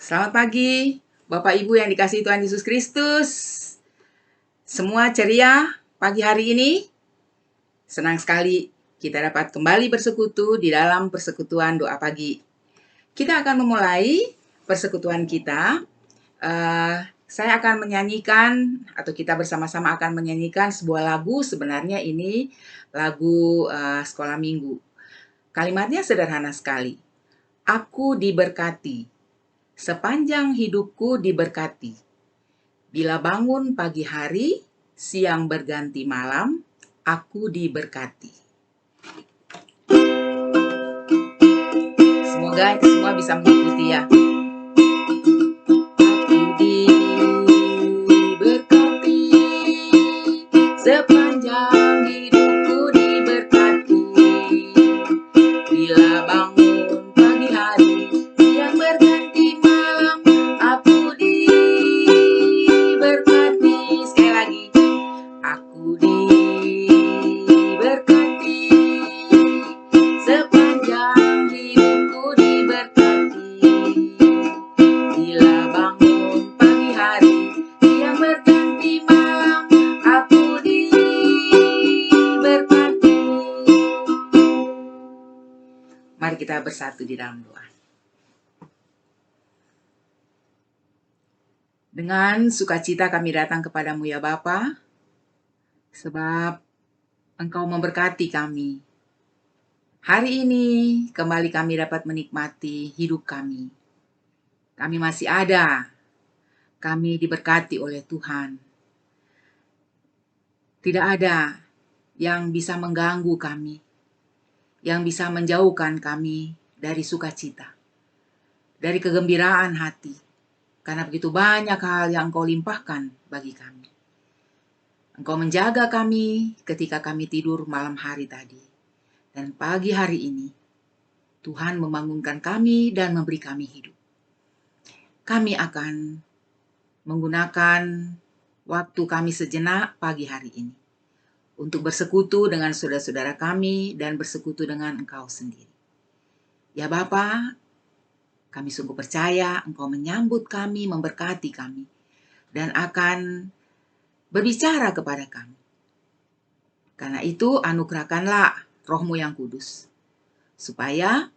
Selamat pagi, Bapak Ibu yang dikasihi Tuhan Yesus Kristus. Semua ceria pagi hari ini. Senang sekali kita dapat kembali bersekutu di dalam persekutuan doa pagi. Kita akan memulai persekutuan kita. Saya akan menyanyikan, atau kita bersama-sama akan menyanyikan sebuah lagu. Sebenarnya ini lagu sekolah minggu. Kalimatnya sederhana sekali. Aku diberkati. Sepanjang hidupku diberkati. Bila bangun pagi hari, siang berganti malam, aku diberkati. Semoga semua bisa mengikuti ya. Aku diberkati, sepanjang hidupku diberkati. Bila bangun pagi hari, siang berganti malam, aku diberkati. Sekali lagi, aku diberkati, sepanjang hidupku diberkati. Bila bangun pagi hari, siang berganti malam, aku diberkati. Mari kita bersatu di dalam doa. Dengan sukacita kami datang kepadamu ya Bapa, sebab Engkau memberkati kami. Hari ini kembali kami dapat menikmati hidup kami. Kami masih ada. Kami diberkati oleh Tuhan. Tidak ada yang bisa mengganggu kami, yang bisa menjauhkan kami dari sukacita, dari kegembiraan hati, karena begitu banyak hal yang Engkau limpahkan bagi kami. Engkau menjaga kami ketika kami tidur malam hari tadi. Dan pagi hari ini, Tuhan membangunkan kami dan memberi kami hidup. Kami akan menggunakan waktu kami sejenak pagi hari ini untuk bersekutu dengan saudara-saudara kami dan bersekutu dengan Engkau sendiri. Ya Bapa, kami sungguh percaya Engkau menyambut kami, memberkati kami, dan akan berbicara kepada kami. Karena itu anugerahkanlah Roh-Mu yang kudus, supaya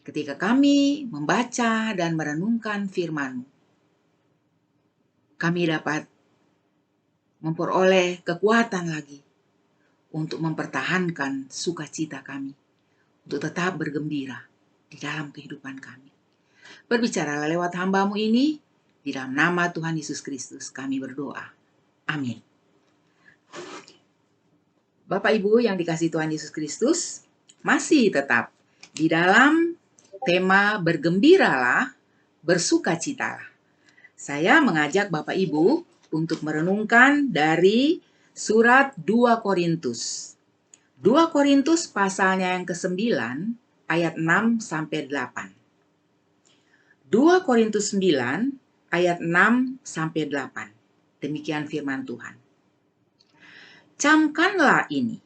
ketika kami membaca dan merenungkan firman-Mu, kami dapat memperoleh kekuatan lagi untuk mempertahankan sukacita kami, untuk tetap bergembira di dalam kehidupan kami. Berbicaralah lewat hamba-Mu ini, di dalam nama Tuhan Yesus Kristus kami berdoa. Amin. Bapak Ibu yang dikasihi Tuhan Yesus Kristus, masih tetap di dalam tema bergembiralah, bersukacitalah. Saya mengajak Bapak Ibu untuk merenungkan dari surat 2 Korintus. 2 Korintus pasalnya yang ke-9 ayat 6 sampai 8. 2 Korintus 9 ayat 6 sampai 8. Demikian firman Tuhan. Camkanlah ini.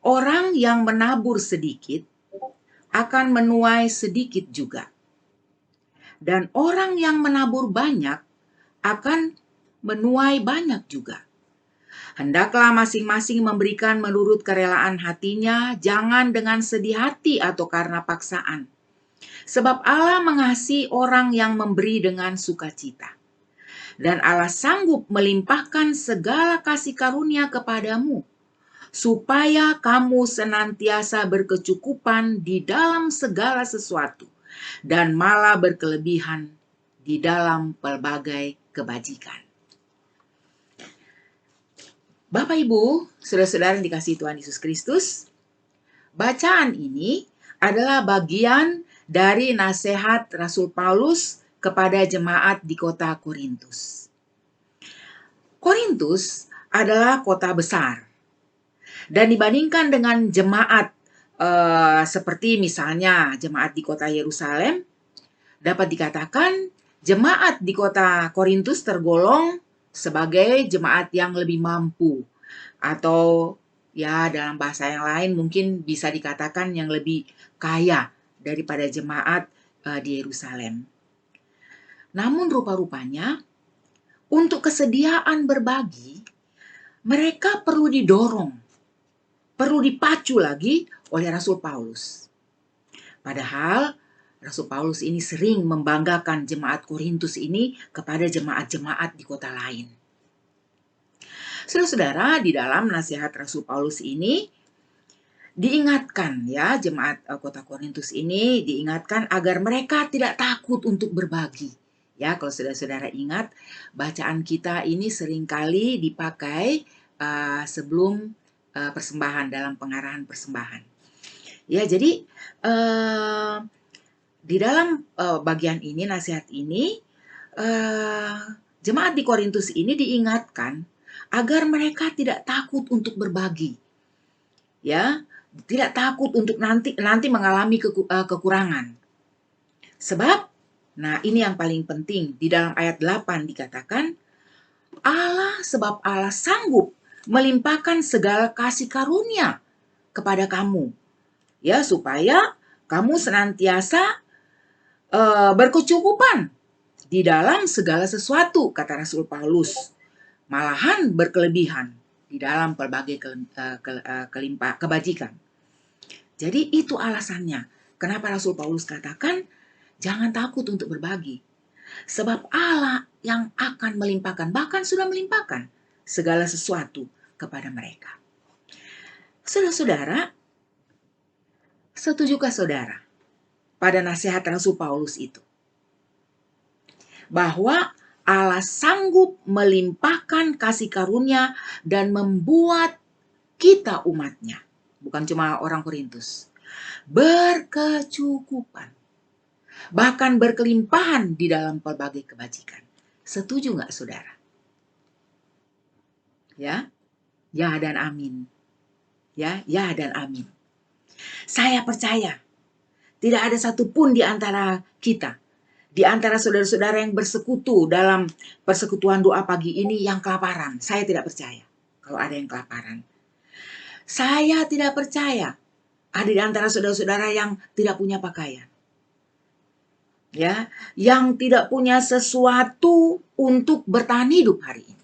Orang yang menabur sedikit akan menuai sedikit juga. Dan orang yang menabur banyak akan menuai banyak juga. Hendaklah masing-masing memberikan menurut kerelaan hatinya, jangan dengan sedih hati atau karena paksaan. Sebab Allah mengasihi orang yang memberi dengan sukacita. Dan Allah sanggup melimpahkan segala kasih karunia kepadamu, supaya kamu senantiasa berkecukupan di dalam segala sesuatu, dan malah berkelebihan di dalam pelbagai kebajikan. Bapak Ibu, saudara-saudara yang dikasihi Tuhan Yesus Kristus, bacaan ini adalah bagian dari nasihat Rasul Paulus kepada jemaat di kota Korintus. Korintus adalah kota besar. Dan dibandingkan dengan jemaat seperti misalnya jemaat di kota Yerusalem, dapat dikatakan jemaat di kota Korintus tergolong sebagai jemaat yang lebih mampu. Atau ya dalam bahasa yang lain mungkin bisa dikatakan yang lebih kaya daripada jemaat di Yerusalem. Namun rupa-rupanya untuk kesediaan berbagi, mereka perlu didorong, perlu dipacu lagi oleh Rasul Paulus. Padahal Rasul Paulus ini sering membanggakan jemaat Korintus ini kepada jemaat-jemaat di kota lain. Saudara-saudara, di dalam nasihat Rasul Paulus ini diingatkan ya, jemaat kota Korintus ini diingatkan agar mereka tidak takut untuk berbagi. Ya, kalau saudara-saudara ingat, bacaan kita ini seringkali dipakai sebelum persembahan, dalam pengarahan persembahan. Ya, jadi di dalam bagian ini, nasihat ini, jemaat di Korintus ini diingatkan agar mereka tidak takut untuk berbagi. Ya, tidak takut untuk nanti mengalami kekurangan. Sebab, nah ini yang paling penting, di dalam ayat 8 dikatakan, sebab Allah sanggup melimpahkan segala kasih karunia kepada kamu. Ya, supaya kamu senantiasa berkecukupan di dalam segala sesuatu, kata Rasul Paulus. Malahan berkelebihan di dalam berbagai kebajikan. Jadi itu alasannya. Kenapa Rasul Paulus katakan, jangan takut untuk berbagi. Sebab Allah yang akan melimpahkan, bahkan sudah melimpahkan segala sesuatu kepada mereka. Saudara-saudara, setujukah saudara pada nasihat Rasul Paulus itu? Bahwa Allah sanggup melimpahkan kasih karunia dan membuat kita umatnya, bukan cuma orang Korintus, berkecukupan, bahkan berkelimpahan di dalam pelbagai kebajikan. Setuju nggak saudara? Ya, ya dan amin. Ya dan amin. Saya percaya tidak ada satupun di antara kita, di antara saudara-saudara yang bersekutu dalam persekutuan doa pagi ini yang kelaparan. Saya tidak percaya kalau ada yang kelaparan. Saya tidak percaya ada di antara saudara-saudara yang tidak punya pakaian. Ya, yang tidak punya sesuatu untuk bertahan hidup hari ini.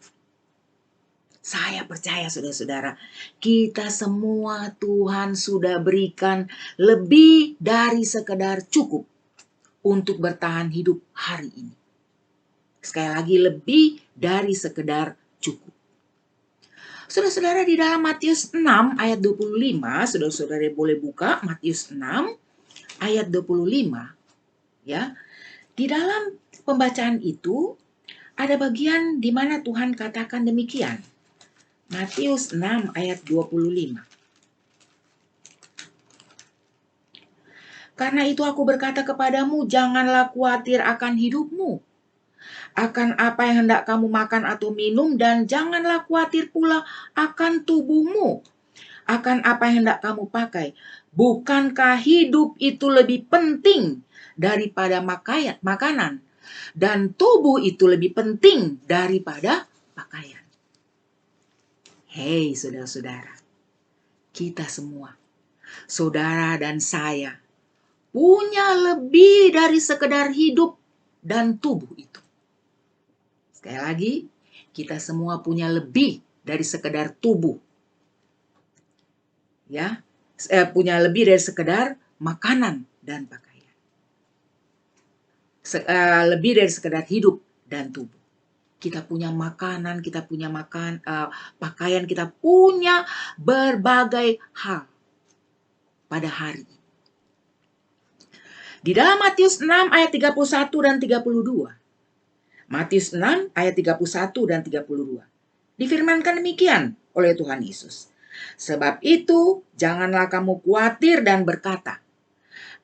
Saya percaya saudara-saudara, kita semua Tuhan sudah berikan lebih dari sekedar cukup untuk bertahan hidup hari ini. Sekali lagi, lebih dari sekedar cukup. Saudara-saudara, di dalam Matius 6 ayat 25, saudara-saudara boleh buka Matius 6 ayat 25. Ya, di dalam pembacaan itu ada bagian di mana Tuhan katakan demikian. Matius 6 ayat 25. Karena itu aku berkata kepadamu, janganlah khawatir akan hidupmu, akan apa yang hendak kamu makan atau minum, dan janganlah khawatir pula akan tubuhmu, akan apa yang hendak kamu pakai. Bukankah hidup itu lebih penting daripada makanan, dan tubuh itu lebih penting daripada pakaian? Hei saudara-saudara, kita semua, saudara dan saya, punya lebih dari sekedar hidup dan tubuh itu. Sekali lagi, kita semua punya lebih dari sekedar tubuh. Ya, punya lebih dari sekedar makanan dan pakaian. Lebih dari sekedar hidup dan tubuh. Kita punya makanan, kita punya pakaian, kita punya berbagai hal pada hari ini. Di dalam Matius 6 ayat 31 dan 32. Matius 6 ayat 31 dan 32. Difirmankan demikian oleh Tuhan Yesus. Sebab itu, janganlah kamu khawatir dan berkata,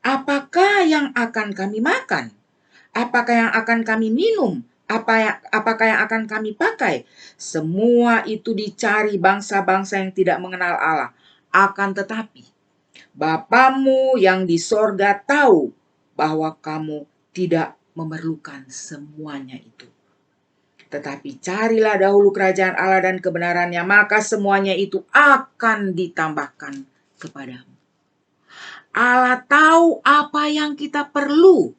apakah yang akan kami makan? Apakah yang akan kami minum? Apakah yang akan kami pakai? Semua itu dicari bangsa-bangsa yang tidak mengenal Allah. Akan tetapi, Bapamu yang di sorga tahu bahwa kamu tidak memerlukan semuanya itu. Tetapi carilah dahulu kerajaan Allah dan kebenarannya, maka semuanya itu akan ditambahkan kepadamu. Allah tahu apa yang kita perlu.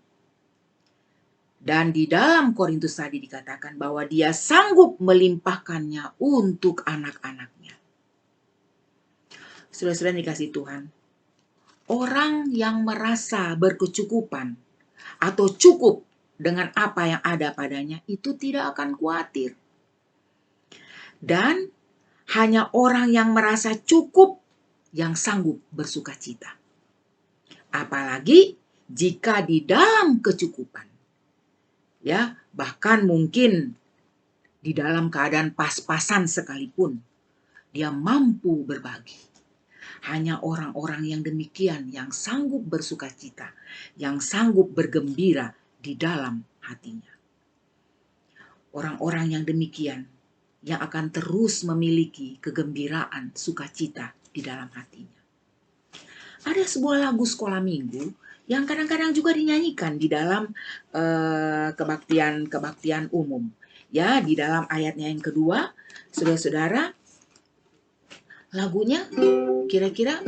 Dan di dalam Korintus tadi dikatakan bahwa dia sanggup melimpahkannya untuk anak-anaknya. Saudara-saudara dikasih Tuhan, orang yang merasa berkecukupan atau cukup dengan apa yang ada padanya itu tidak akan khawatir. Dan hanya orang yang merasa cukup yang sanggup bersuka cita. Apalagi jika di dalam kecukupan. Ya, bahkan mungkin di dalam keadaan pas-pasan sekalipun dia mampu berbagi. Hanya orang-orang yang demikian yang sanggup bersuka cita, yang sanggup bergembira di dalam hatinya. Orang-orang yang demikian yang akan terus memiliki kegembiraan, sukacita di dalam hatinya. Ada sebuah lagu sekolah minggu yang kadang-kadang juga dinyanyikan di dalam kebaktian umum. Ya, di dalam ayatnya yang kedua, saudara-saudara, lagunya kira-kira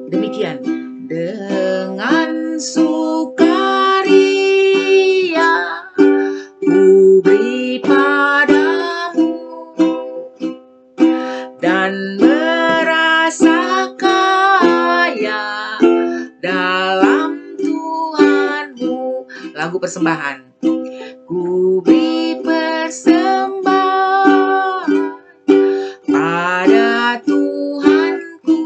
demikian. Dengan sukaria ku beri padamu dan merasa kaya dalam Tuhanmu. Lagu persembahan. Ku beri persembahan pada Tuhanku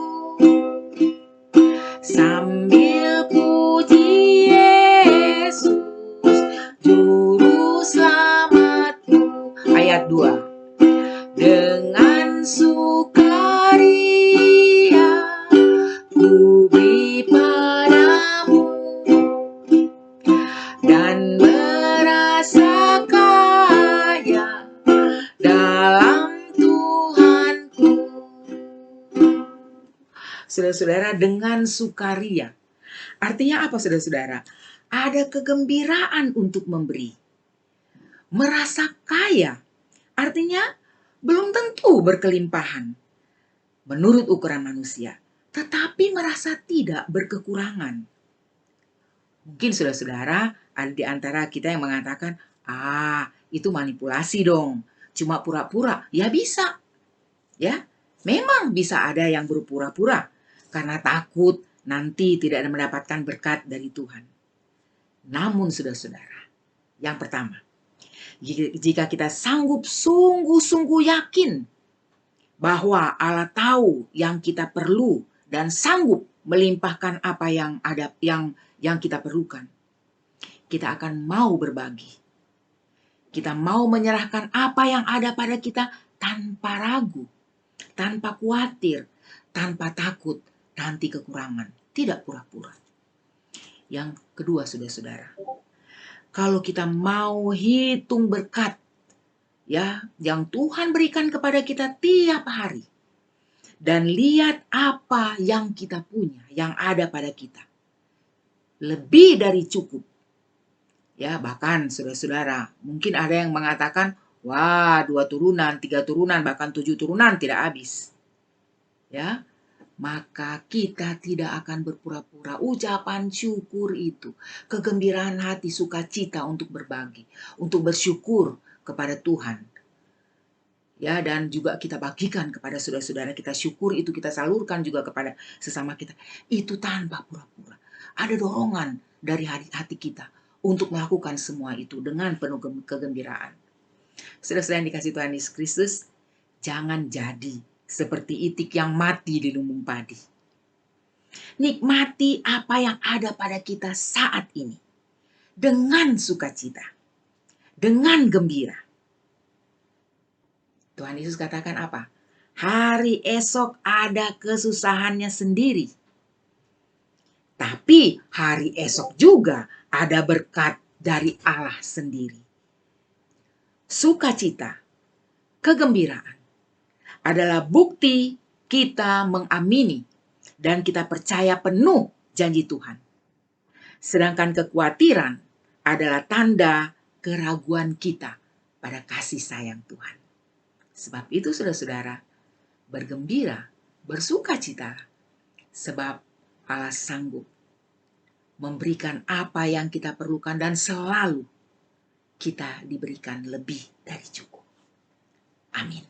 sambil puji Yesus juru selamatku. Ayat 2. Dengan sukaria ku beri padamu dan merasa kaya dalam Tuhanku. Saudara-saudara, dengan sukaria. Artinya apa, saudara-saudara? Ada kegembiraan untuk memberi. Merasa kaya. Artinya belum tentu berkelimpahan menurut ukuran manusia, tetapi merasa tidak berkekurangan. Mungkin saudara-saudara ada di antara kita yang mengatakan, itu manipulasi dong, cuma pura-pura. Ya bisa, ya memang bisa ada yang berpura-pura karena takut nanti tidak mendapatkan berkat dari Tuhan. Namun saudara-saudara, yang pertama, jika kita sanggup sungguh-sungguh yakin bahwa Allah tahu yang kita perlu dan sanggup melimpahkan apa yang ada yang kita perlukan, kita akan mau berbagi. Kita mau menyerahkan apa yang ada pada kita tanpa ragu, tanpa khawatir, tanpa takut nanti kekurangan, tidak pura-pura. Yang kedua, saudara-saudara, kalau kita mau hitung berkat ya yang Tuhan berikan kepada kita tiap hari dan lihat apa yang kita punya, yang ada pada kita, lebih dari cukup. Ya, bahkan saudara-saudara, mungkin ada yang mengatakan, wah 2 turunan, 3 turunan, bahkan 7 turunan tidak habis. Ya, maka kita tidak akan berpura-pura. Ucapan syukur itu, kegembiraan hati, sukacita untuk berbagi, untuk bersyukur kepada Tuhan. Ya, dan juga kita bagikan kepada saudara-saudara kita, syukur itu kita salurkan juga kepada sesama kita. Itu tanpa pura-pura. Ada dorongan dari hati kita untuk melakukan semua itu dengan penuh kegembiraan. Saudara-saudara yang dikasih Tuhan Yesus Kristus, jangan jadi seperti itik yang mati di lumbung padi. Nikmati apa yang ada pada kita saat ini dengan sukacita, dengan gembira. Tuhan Yesus katakan apa? Hari esok ada kesusahannya sendiri. Tapi hari esok juga ada berkat dari Allah sendiri. Sukacita, kegembiraan adalah bukti kita mengamini dan kita percaya penuh janji Tuhan. Sedangkan kekhawatiran adalah tanda keraguan kita pada kasih sayang Tuhan. Sebab itu saudara-saudara, bergembira, bersukacita, sebab Allah sanggup memberikan apa yang kita perlukan dan selalu kita diberikan lebih dari cukup. Amin.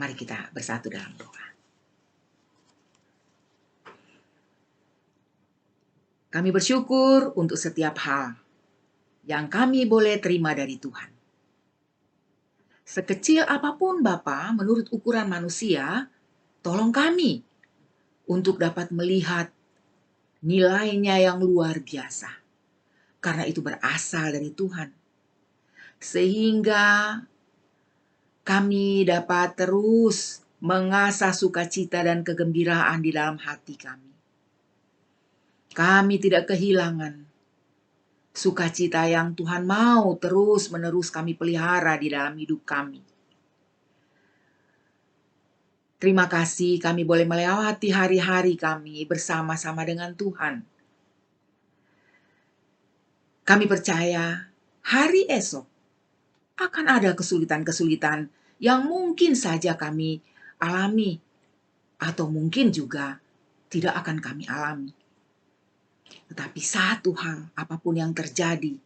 Mari kita bersatu dalam doa. Kami bersyukur untuk setiap hal yang kami boleh terima dari Tuhan. Sekecil apapun Bapa, menurut ukuran manusia, tolong kami untuk dapat melihat nilainya yang luar biasa. Karena itu berasal dari Tuhan. Sehingga kami dapat terus mengasah sukacita dan kegembiraan di dalam hati kami. Kami tidak kehilangan sukacita yang Tuhan mau terus-menerus kami pelihara di dalam hidup kami. Terima kasih kami boleh melewati hari-hari kami bersama-sama dengan Tuhan. Kami percaya hari esok akan ada kesulitan-kesulitan yang mungkin saja kami alami atau mungkin juga tidak akan kami alami. Tetapi satu hal, apapun yang terjadi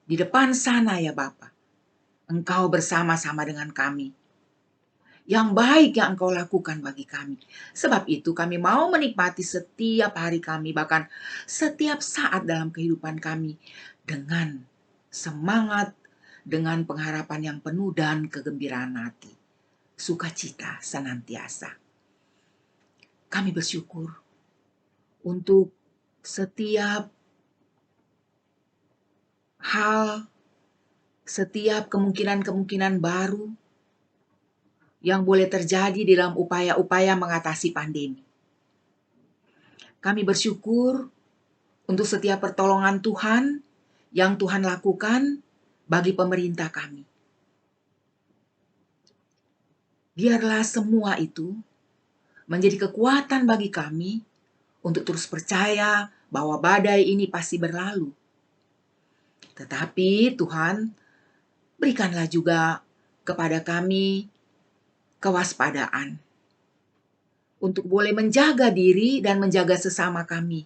di depan sana ya Bapa, Engkau bersama-sama dengan kami. Yang baik yang Engkau lakukan bagi kami. Sebab itu kami mau menikmati setiap hari kami, bahkan setiap saat dalam kehidupan kami dengan semangat, dengan pengharapan yang penuh dan kegembiraan hati. Sukacita senantiasa. Kami bersyukur untuk setiap hal, setiap kemungkinan-kemungkinan baru yang boleh terjadi dalam upaya-upaya mengatasi pandemi. Kami bersyukur untuk setiap pertolongan Tuhan yang Tuhan lakukan bagi pemerintah kami. Biarlah semua itu menjadi kekuatan bagi kami untuk terus percaya bahwa badai ini pasti berlalu. Tetapi Tuhan, berikanlah juga kepada kami kewaspadaan untuk boleh menjaga diri dan menjaga sesama kami.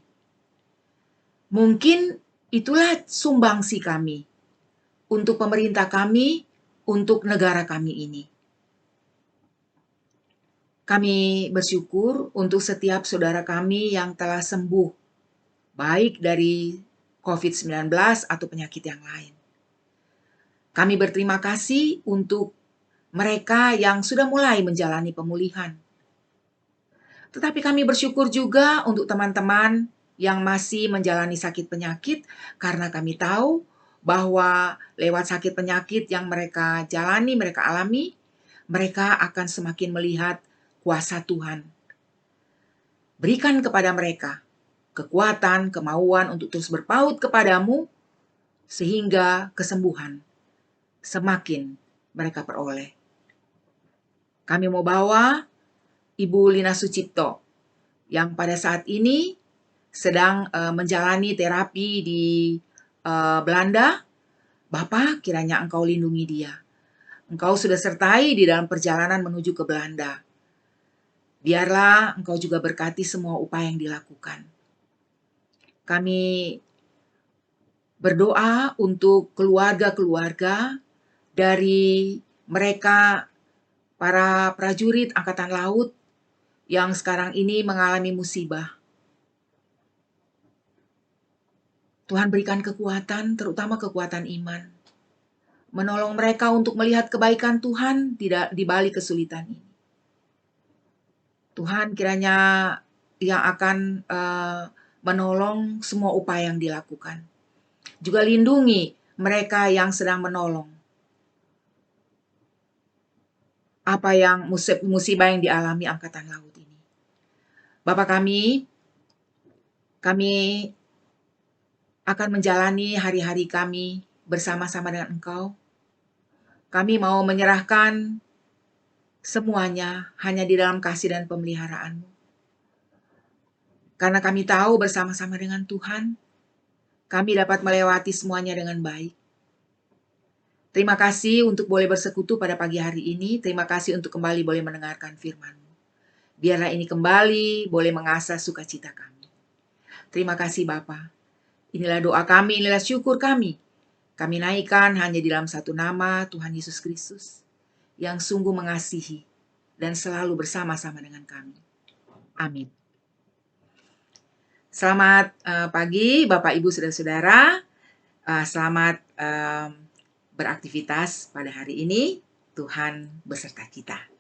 Mungkin itulah sumbangsi kami untuk pemerintah kami, untuk negara kami ini. Kami bersyukur untuk setiap saudara kami yang telah sembuh, baik dari COVID-19 atau penyakit yang lain. Kami berterima kasih untuk mereka yang sudah mulai menjalani pemulihan. Tetapi kami bersyukur juga untuk teman-teman yang masih menjalani sakit penyakit, karena kami tahu bahwa lewat sakit penyakit yang mereka jalani, mereka alami, mereka akan semakin melihat kuasa Tuhan. Berikan kepada mereka kekuatan, kemauan untuk terus berpaut kepadamu, sehingga kesembuhan semakin mereka peroleh. Kami mau bawa Ibu Lina Sucipto yang pada saat ini sedang menjalani terapi di Belanda. Bapa, kiranya Engkau lindungi dia. Engkau sudah sertai di dalam perjalanan menuju ke Belanda. Biarlah Engkau juga berkati semua upaya yang dilakukan. Kami berdoa untuk keluarga-keluarga dari mereka para prajurit Angkatan Laut yang sekarang ini mengalami musibah. Tuhan berikan kekuatan, terutama kekuatan iman. Menolong mereka untuk melihat kebaikan Tuhan di balik kesulitan ini. Tuhan kiranya yang akan menolong semua upaya yang dilakukan. Juga lindungi mereka yang sedang menolong. Apa yang musibah yang dialami Angkatan Laut ini. Bapa kami akan menjalani hari-hari kami bersama-sama dengan Engkau. Kami mau menyerahkan semuanya hanya di dalam kasih dan pemeliharaan-Mu. Karena kami tahu bersama-sama dengan Tuhan, kami dapat melewati semuanya dengan baik. Terima kasih untuk boleh bersekutu pada pagi hari ini. Terima kasih untuk kembali boleh mendengarkan firman-Mu. Biarlah ini kembali boleh mengasah sukacita kami. Terima kasih Bapa. Inilah doa kami, inilah syukur kami. Kami naikkan hanya di dalam satu nama, Tuhan Yesus Kristus, yang sungguh mengasihi dan selalu bersama-sama dengan kami. Amin. Selamat pagi Bapak Ibu Saudara-saudara. Selamat beraktivitas pada hari ini. Tuhan beserta kita.